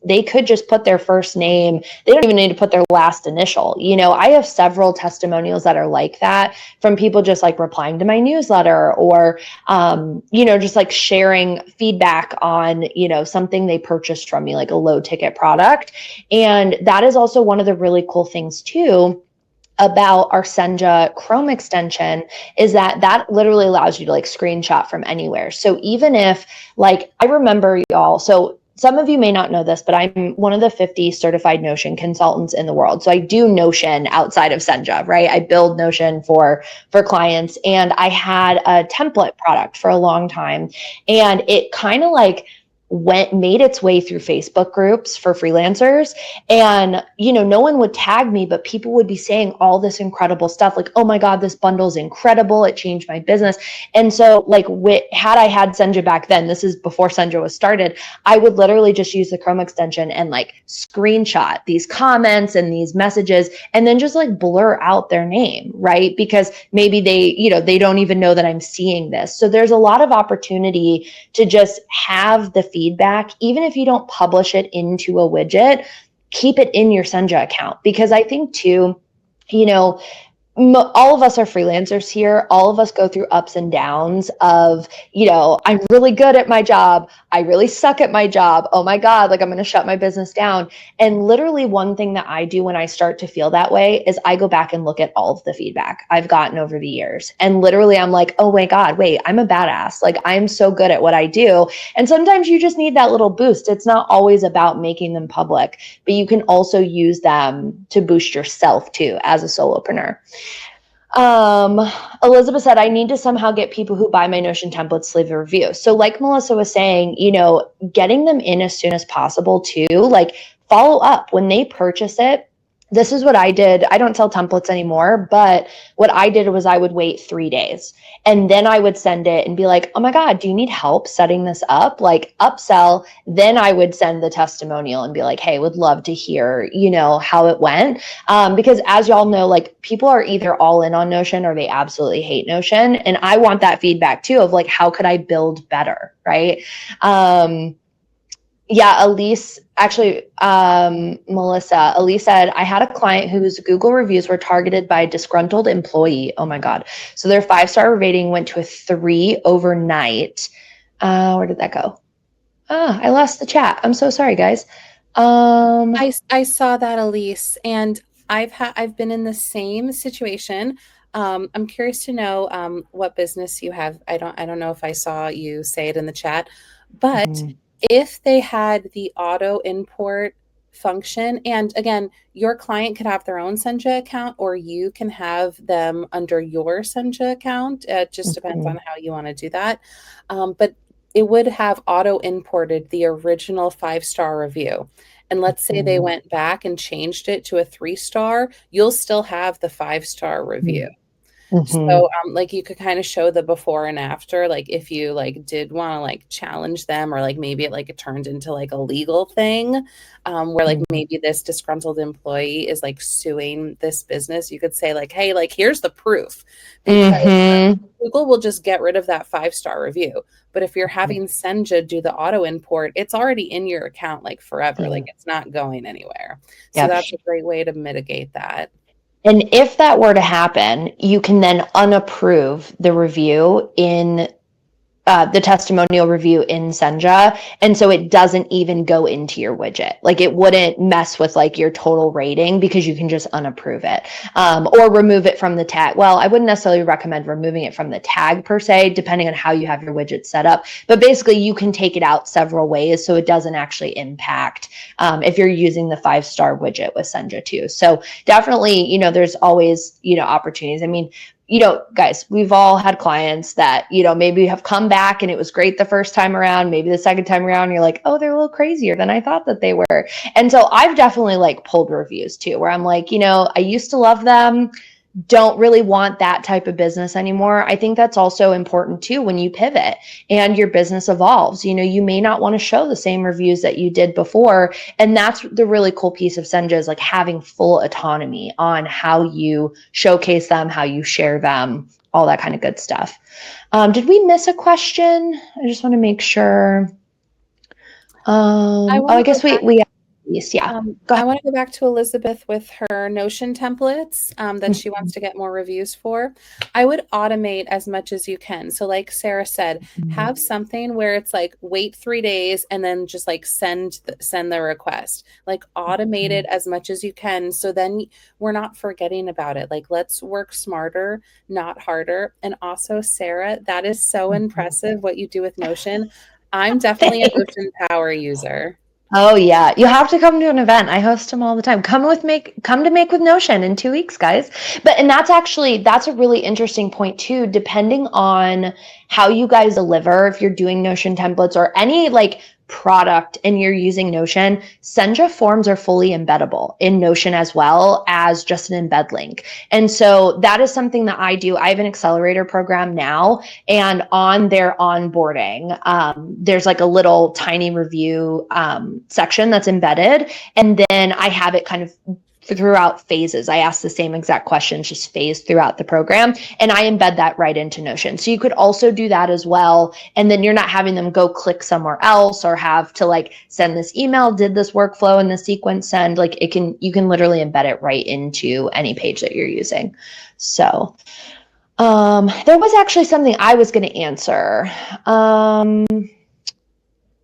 They could just put their first name. They don't even need to put their last initial. I have several testimonials that are like that from people just like replying to my newsletter or, just like sharing feedback on, something they purchased from me, like a low ticket product. And that is also one of the really cool things too about our Senja Chrome extension is that literally allows you to like screenshot from anywhere. So even if like, I remember y'all, so some of you may not know this, but I'm one of the 50 certified Notion consultants in the world. So I do Notion outside of Senja, right? I build Notion for clients, and I had a template product for a long time, and it kind of like made its way through Facebook groups for freelancers. And, no one would tag me, but people would be saying all this incredible stuff like, oh my God, this bundle is incredible. It changed my business. And so like had I had Senja back then, this is before Senja was started, I would literally just use the Chrome extension and like screenshot these comments and these messages and then just like blur out their name, right? Because maybe they don't even know that I'm seeing this. So there's a lot of opportunity to just have the feedback, even if you don't publish it into a widget, keep it in your Senja account. Because I think too, all of us are freelancers here. All of us go through ups and downs of, I'm really good at my job. I really suck at my job. Oh my God, like I'm going to shut my business down. And literally one thing that I do when I start to feel that way is I go back and look at all of the feedback I've gotten over the years. And literally I'm like, oh my God, wait, I'm a badass. Like I'm so good at what I do. And sometimes you just need that little boost. It's not always about making them public, but you can also use them to boost yourself too as a solopreneur. Elizabeth said, I need to somehow get people who buy my Notion templates to leave a review. So like Melissa was saying, getting them in as soon as possible too, like follow up when they purchase it. This is what I did. I don't sell templates anymore, but what I did was I would wait 3 days and then I would send it and be like, oh my God, do you need help setting this up? Like upsell. Then I would send the testimonial and be like, hey, would love to hear, how it went. Because as y'all know, like people are either all in on Notion or they absolutely hate Notion. And I want that feedback too of like, how could I build better? Right. Yeah, Elise, actually, Melissa, Elise said, I had a client whose Google reviews were targeted by a disgruntled employee. Oh my God. So their 5-star rating went to a 3 overnight. Where did that go? I lost the chat. I'm so sorry, guys. I saw that, Elise, and I've been in the same situation. I'm curious to know what business you have. I don't know if I saw you say it in the chat, but if they had the auto import function, and again, your client could have their own Senja account, or you can have them under your Senja account. It just depends on how you want to do that. But it would have auto imported the original 5-star review. And let's say they went back and changed it to a 3-star, you'll still have the 5-star review. So, like, you could kind of show the before and after, like, if you, like, did want to, like, challenge them, or, like, maybe it turned into, like, a legal thing, where, like, maybe this disgruntled employee is, like, suing this business. You could say, like, hey, like, here's the proof, because Google will just get rid of that 5-star review. But if you're having Senja do the auto import, it's already in your account, like, forever. Like, it's not going anywhere. So Yep. that's a great way to mitigate that. And if that were to happen, you can then unapprove the review in the testimonial review in Senja. And so it doesn't even go into your widget. Like, it wouldn't mess with like your total rating, because you can just unapprove it, or remove it from the tag. Well, I wouldn't necessarily recommend removing it from the tag per se, depending on how you have your widget set up. But basically you can take it out several ways, so it doesn't actually impact if you're using the 5-star widget with Senja too. So definitely, there's always, opportunities. I mean, guys, we've all had clients that, maybe have come back and it was great the first time around. Maybe the second time around, you're like, oh, they're a little crazier than I thought that they were. And so I've definitely like pulled reviews too, where I'm like, I used to love them, don't really want that type of business anymore. I think that's also important too when you pivot and your business evolves. You may not want to show the same reviews that you did before. And that's the really cool piece of Senja, is like having full autonomy on how you showcase them, how you share them, all that kind of good stuff. Did we miss a question? I just want to make sure. I guess we yeah. Go ahead. I want to go back to Elizabeth with her Notion templates that she wants to get more reviews for. I would automate as much as you can. So like Sarah said, have something where it's like, wait 3 days and then just like send the request. Like, automate it as much as you can, so then we're not forgetting about it. Like, let's work smarter, not harder. And also, Sarah, that is so impressive what you do with Notion. I'm definitely a Notion Power user. Oh yeah, you have to come to an event. I host them all the time. Come to Make with Notion in 2 weeks, guys. And that's a really interesting point too. Depending on how you guys deliver, if you're doing Notion templates or any like product and you're using Notion, Senja forms are fully embeddable in Notion as well as just an embed link. And so that is something that I do. I have an accelerator program now, and on their onboarding, there's like a little tiny review section that's embedded. And then I have it kind of throughout phases. I ask the same exact questions, just phased throughout the program, and I embed that right into Notion. So you could also do that as well. And then you're not having them go click somewhere else or have to like send this email, did this workflow in the sequence send. Like, you can literally embed it right into any page that you're using. So there was actually something I was going to answer.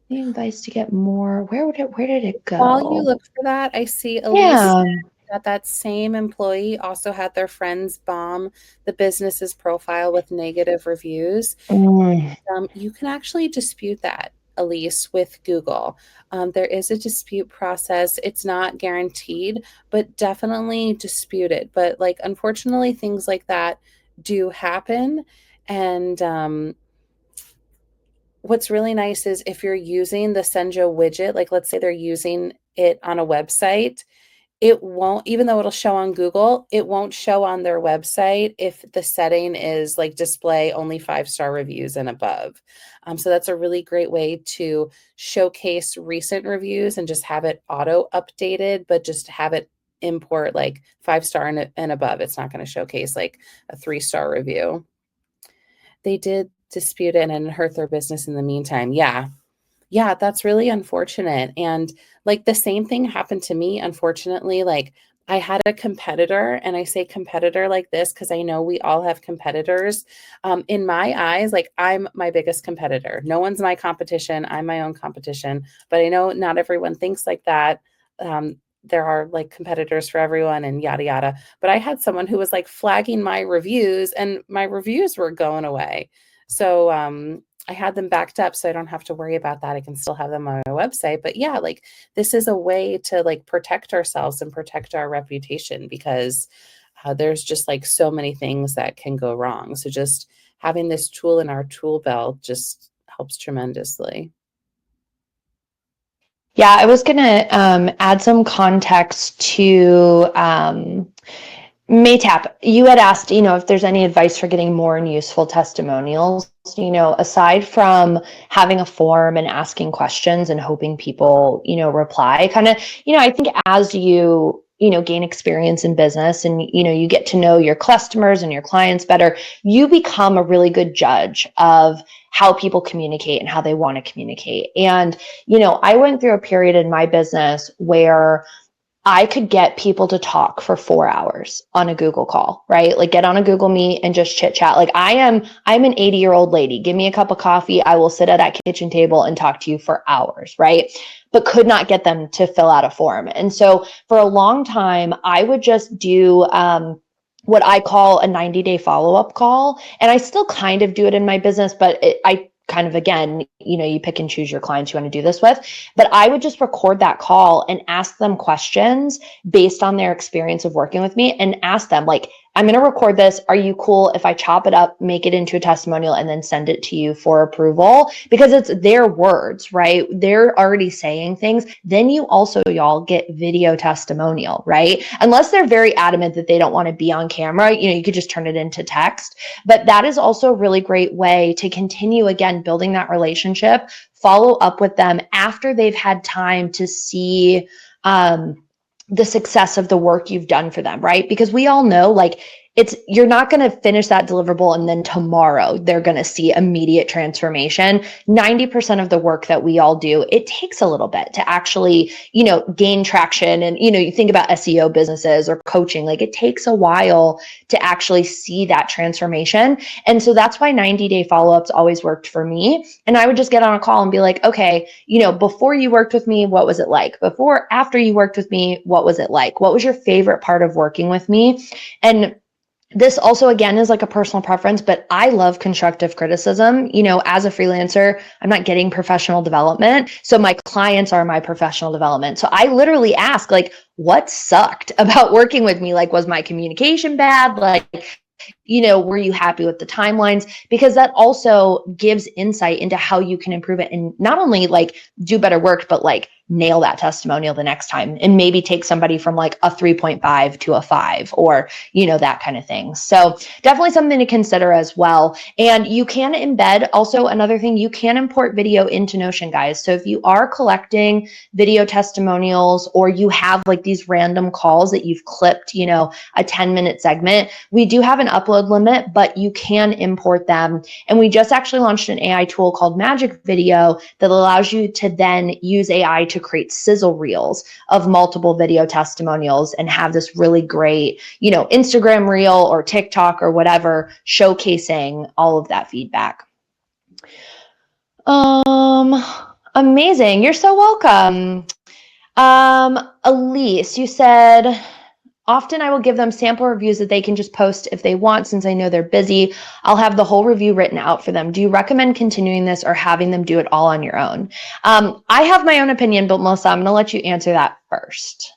The advice to get more. Where did it go? While you look for that, I see Elise that same employee also had their friends bomb the business's profile with negative reviews. You can actually dispute that, Elise, with Google. There is a dispute process. It's not guaranteed, but definitely dispute it. But like, unfortunately, things like that do happen. And what's really nice is if you're using the Senja widget, like let's say they're using it on a website, it won't, even though it'll show on Google, it won't show on their website if the setting is like display only 5-star reviews and above. So that's a really great way to showcase recent reviews and just have it auto updated, but just have it import like 5-star and above. It's not going to showcase like a 3-star review. They did dispute it and hurt their business in the meantime. Yeah. Yeah, that's really unfortunate. And like the same thing happened to me, unfortunately. Like I had a competitor, and I say competitor like this because I know we all have competitors. In my eyes, like I'm my biggest competitor. No one's my competition. I'm my own competition. But I know not everyone thinks like that. There are like competitors for everyone and yada yada. But I had someone who was like flagging my reviews, and my reviews were going away. So I had them backed up so I don't have to worry about that. I can still have them on my website. But yeah, like this is a way to like protect ourselves and protect our reputation, because there's just like so many things that can go wrong. So just having this tool in our tool belt just helps tremendously. Yeah, I was going to add some context to Maytap. You had asked, if there's any advice for getting more and useful testimonials. Aside from having a form and asking questions and hoping people, reply, kind of, I think as you gain experience in business and, you get to know your customers and your clients better, you become a really good judge of how people communicate and how they want to communicate. And, I went through a period in my business where I could get people to talk for 4 hours on a Google call, right? Like get on a Google Meet and just chit chat. Like I'm an 80-year-old lady. Give me a cup of coffee. I will sit at that kitchen table and talk to you for hours, right? But could not get them to fill out a form. And so for a long time, I would just do, what I call a 90-day follow-up call. And I still kind of do it in my business, but I kind of, again, you pick and choose your clients you want to do this with. But I would just record that call and ask them questions based on their experience of working with me, and ask them, like, I'm going to record this. Are you cool if I chop it up, make it into a testimonial, and then send it to you for approval? Because it's their words, right? They're already saying things. Then you also, y'all, get video testimonial, right? Unless they're very adamant that they don't want to be on camera, you could just turn it into text. But that is also a really great way to continue, again, building that relationship, follow up with them after they've had time to see the success of the work you've done for them, right? Because we all know, like, you're not going to finish that deliverable and then tomorrow they're going to see immediate transformation. 90% of the work that we all do, it takes a little bit to actually, gain traction. And, you think about SEO businesses or coaching, like it takes a while to actually see that transformation. And so that's why 90-day follow-ups always worked for me. And I would just get on a call and be like, okay, before you worked with me, what was it like? After you worked with me, what was it like? What was your favorite part of working with me? And this also, again, is like a personal preference, but I love constructive criticism. As a freelancer, I'm not getting professional development. So my clients are my professional development. So I literally ask, like, what sucked about working with me? Like, was my communication bad? Like, were you happy with the timelines? Because that also gives insight into how you can improve it and not only like do better work, but like nail that testimonial the next time and maybe take somebody from like a 3.5 to a 5 or, that kind of thing. So definitely something to consider as well. And you can embed also another thing, you can import video into Notion, guys. So if you are collecting video testimonials or you have like these random calls that you've clipped, a 10-minute segment, we do have an upload limit, but you can import them. And we just actually launched an AI tool called Magic Video that allows you to then use AI to create sizzle reels of multiple video testimonials and have this really great, Instagram reel or TikTok or whatever, showcasing all of that feedback. Amazing. You're so welcome. Elise, you said, often I will give them sample reviews that they can just post if they want, since I know they're busy. I'll have the whole review written out for them. Do you recommend continuing this or having them do it all on your own? I have my own opinion, but Melissa, I'm going to let you answer that first.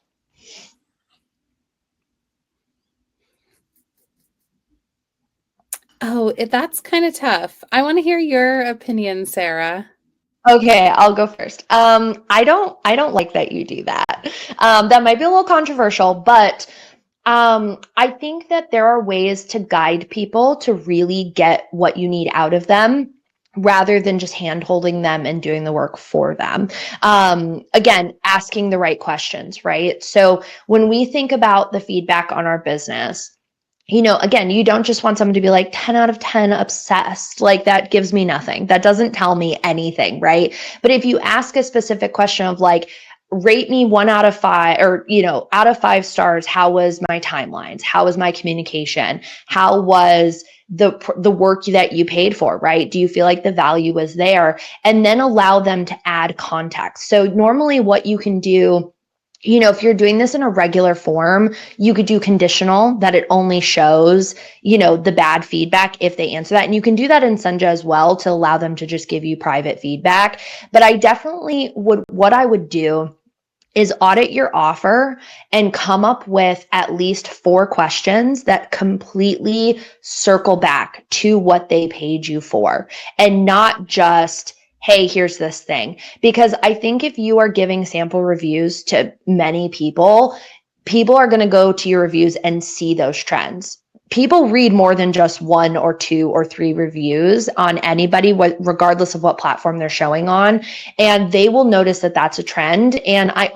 Oh, that's kind of tough. I want to hear your opinion, Sarah. Okay, I'll go first. I don't like that you do that. That might be a little controversial, but I think that there are ways to guide people to really get what you need out of them, rather than just hand holding them and doing the work for them. Again, asking the right questions, right? So when we think about the feedback on our business, again, you don't just want someone to be like 10 out of 10 obsessed. Like that gives me nothing. That doesn't tell me anything, right? But if you ask a specific question of like, rate me 1 out of 5 or, out of 5 stars, how was my timelines? How was my communication? How was the work that you paid for, right? Do you feel like the value was there? And then allow them to add context. So normally what you can do, if you're doing this in a regular form, you could do conditional that it only shows, the bad feedback if they answer that. And you can do that in Senja as well to allow them to just give you private feedback. But I definitely what I would do is audit your offer and come up with at least 4 questions that completely circle back to what they paid you for and not just, hey, here's this thing. Because I think if you are giving sample reviews to many people, people are going to go to your reviews and see those trends. People read more than just 1 or 2 or 3 reviews on anybody, regardless of what platform they're showing on. And they will notice that that's a trend. And I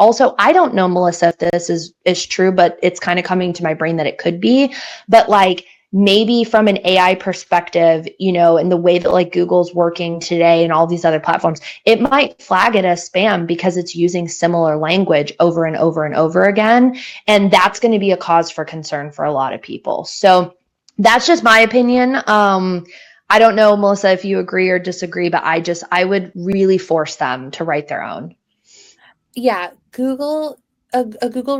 don't know, Melissa, if this is true, but it's kind of coming to my brain that it could be. But like, maybe from an AI perspective, and the way that like Google's working today and all these other platforms, it might flag it as spam because it's using similar language over and over and over again. And that's going to be a cause for concern for a lot of people. So that's just my opinion. I don't know, Melissa, if you agree or disagree, but I would really force them to write their own. Yeah, a Google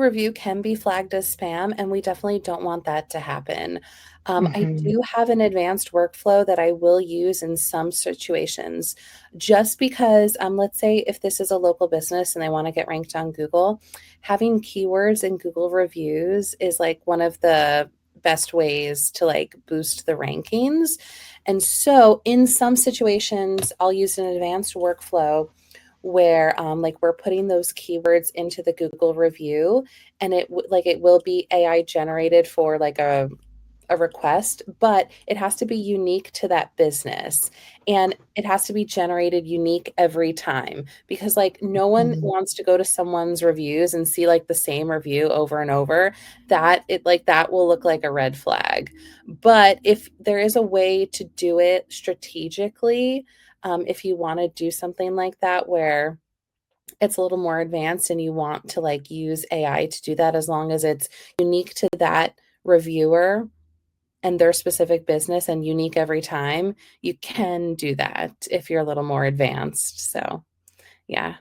review can be flagged as spam, and we definitely don't want that to happen. I do have an advanced workflow that I will use in some situations, just because, let's say if this is a local business and they want to get ranked on Google, having keywords in Google reviews is like one of the best ways to like boost the rankings. And so in some situations, I'll use an advanced workflow where like we're putting those keywords into the Google review, and it will be AI generated for like a request, but it has to be unique to that business, and it has to be generated unique every time, because like no one wants to go to someone's reviews and see like the same review over and over. That will look like a red flag. But if there is a way to do it strategically, if you want to do something like that where it's a little more advanced and you want to like use AI to do that, as long as it's unique to that reviewer and their specific business and unique every time, you can do that if you're a little more advanced. So, yeah.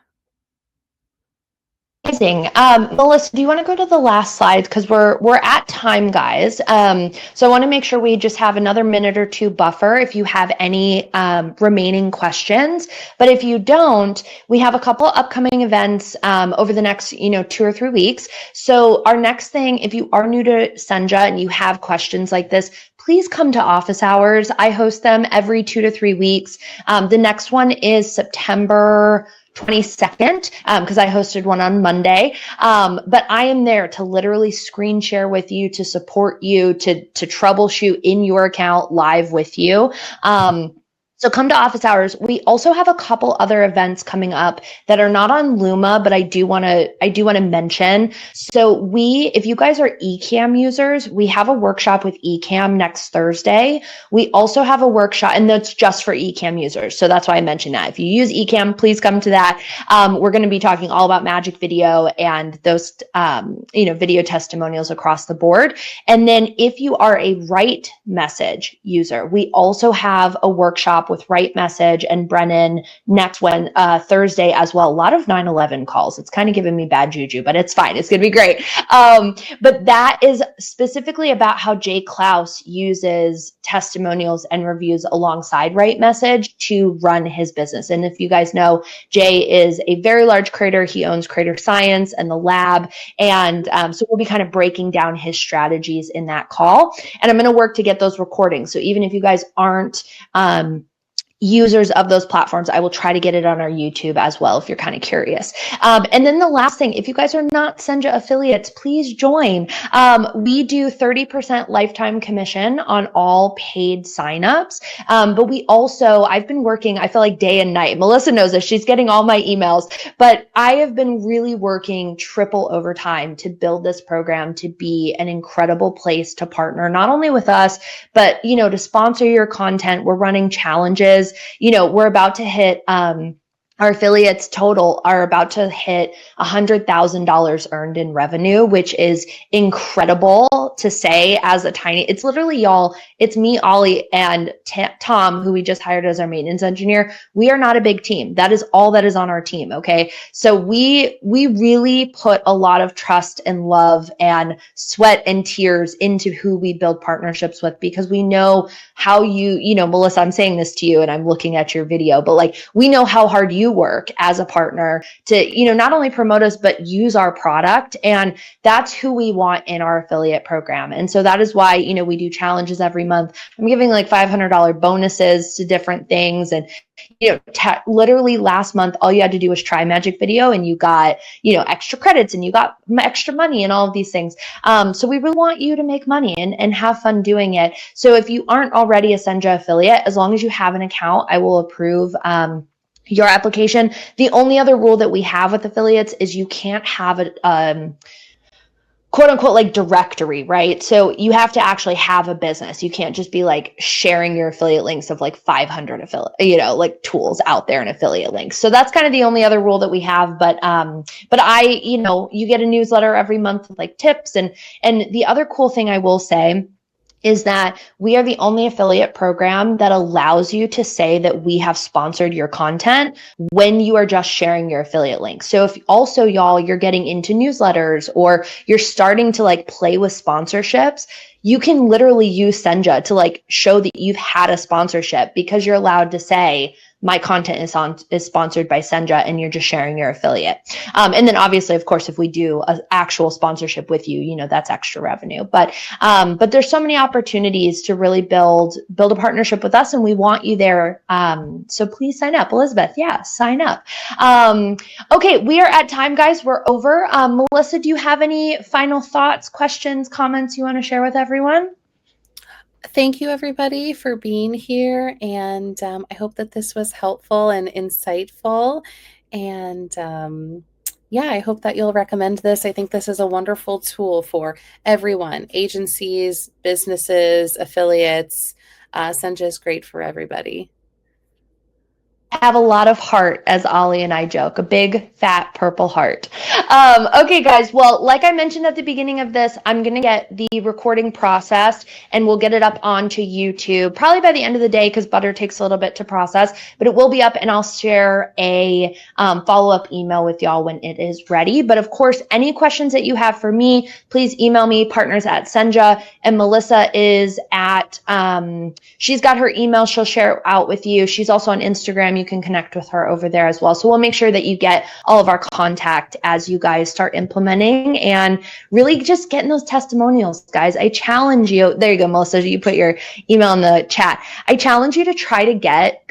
Amazing. Melissa, do you want to go to the last slides? Because we're at time, guys. So I want to make sure we just have another minute or 2 buffer if you have any remaining questions. But if you don't, we have a couple upcoming events over the next 2 or 3 weeks. So our next thing, if you are new to Senja and you have questions like this, please come to office hours. I host them every 2 to 3 weeks. The next one is September 22nd, because I hosted one on Monday. But I am there to literally screen share with you, to support you, to troubleshoot in your account live with you. So come to office hours. We also have a couple other events coming up that are not on Luma, but I do want to mention. So if you guys are Ecamm users, we have a workshop with Ecamm next Thursday. We also have a workshop, and that's just for Ecamm users. So that's why I mentioned that. If you use Ecamm, please come to that. We're going to be talking all about magic video and those, video testimonials across the board. And then if you are a Write Message user, we also have a workshop with Write Message and Brennan next Thursday as well. A lot of 9/11 calls. It's kind of giving me bad juju, but it's fine. It's going to be great. But that is specifically about how Jay Klaus uses testimonials and reviews alongside Write Message to run his business. And if you guys know, Jay is a very large creator. He owns Creator Science and the Lab. And so we'll be kind of breaking down his strategies in that call. And I'm going to work to get those recordings. So even if you guys aren't users of those platforms. I will try to get it on our YouTube as well if you're kind of curious. And then the last thing, if you guys are not Senja affiliates, please join. We do 30% lifetime commission on all paid signups. But we also, I've been working, I feel like day and night. Melissa knows this. She's getting all my emails, but I have been really working triple overtime to build this program to be an incredible place to partner, not only with us, but, to sponsor your content. We're running challenges. We're about to hit, our affiliates total are about to hit $100,000 earned in revenue, which is incredible to say as a tiny, it's literally y'all, it's me, Ollie, and Tom, who we just hired as our maintenance engineer. We are not a big team. That is all that is on our team. Okay. So we really put a lot of trust and love and sweat and tears into who we build partnerships with, because we know how Melissa, I'm saying this to you and I'm looking at your video, but like, we know how hard you work as a partner to, not only promote us, but use our product. And that's who we want in our affiliate program. And so that is why, we do challenges every month. I'm giving like $500 bonuses to different things. And, literally last month, all you had to do was try Magic Video and you got, extra credits and you got extra money and all of these things. So we really want you to make money and have fun doing it. So if you aren't already a Senja affiliate, as long as you have an account, I will approve, your application. The only other rule that we have with affiliates is you can't have a quote unquote like directory, right? So you have to actually have a business. You can't just be like sharing your affiliate links of like 500 affiliate, like tools out there and affiliate links. So that's kind of the only other rule that we have. But you get a newsletter every month with like tips. And the other cool thing I will say is that we are the only affiliate program that allows you to say that we have sponsored your content when you are just sharing your affiliate links. So if also y'all, you're getting into newsletters or you're starting to like play with sponsorships, you can literally use Senja to like show that you've had a sponsorship, because you're allowed to say, my content is sponsored by Senja and you're just sharing your affiliate. And then obviously, of course, if we do an actual sponsorship with you, that's extra revenue. But there's so many opportunities to really build a partnership with us, and we want you there. So please sign up. Elizabeth, yeah, sign up. Okay, we are at time, guys. We're over. Melissa, do you have any final thoughts, questions, comments you want to share with everyone? Thank you, everybody, for being here. And I hope that this was helpful and insightful. And I hope that you'll recommend this. I think this is a wonderful tool for everyone, agencies, businesses, affiliates. Senja is great for everybody. Have a lot of heart, as Ollie and I joke, a big fat purple heart. Okay, guys. Well, like I mentioned at the beginning of this, I'm going to get the recording processed and we'll get it up onto YouTube probably by the end of the day, because butter takes a little bit to process, but it will be up and I'll share a follow-up email with y'all when it is ready. But of course, any questions that you have for me, please email me, partners@Senja, and Melissa is at, she's got her email. She'll share it out with you. She's also on Instagram. You can connect with her over there as well. So we'll make sure that you get all of our contact as you guys start implementing and really just getting those testimonials, guys. I challenge you. There you go, Melissa. You put your email in the chat. I challenge you to try to get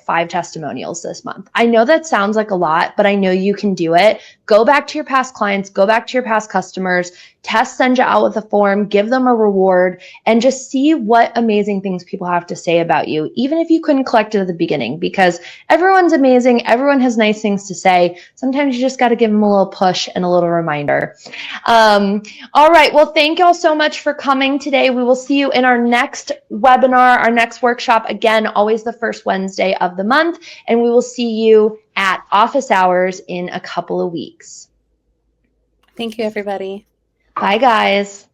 5 testimonials this month. I know that sounds like a lot, but I know you can do it. Go back to your past clients, go back to your past customers, test Senja out with a form, give them a reward, and just see what amazing things people have to say about you, even if you couldn't collect it at the beginning, because everyone's amazing. Everyone has nice things to say. Sometimes you just got to give them a little push and a little reminder. All right. Well, thank y'all so much for coming today. We will see you in our next webinar, our next workshop. Again, always the first Wednesday of the month. And we will see you at office hours in a couple of weeks. Thank you, everybody. Bye, guys.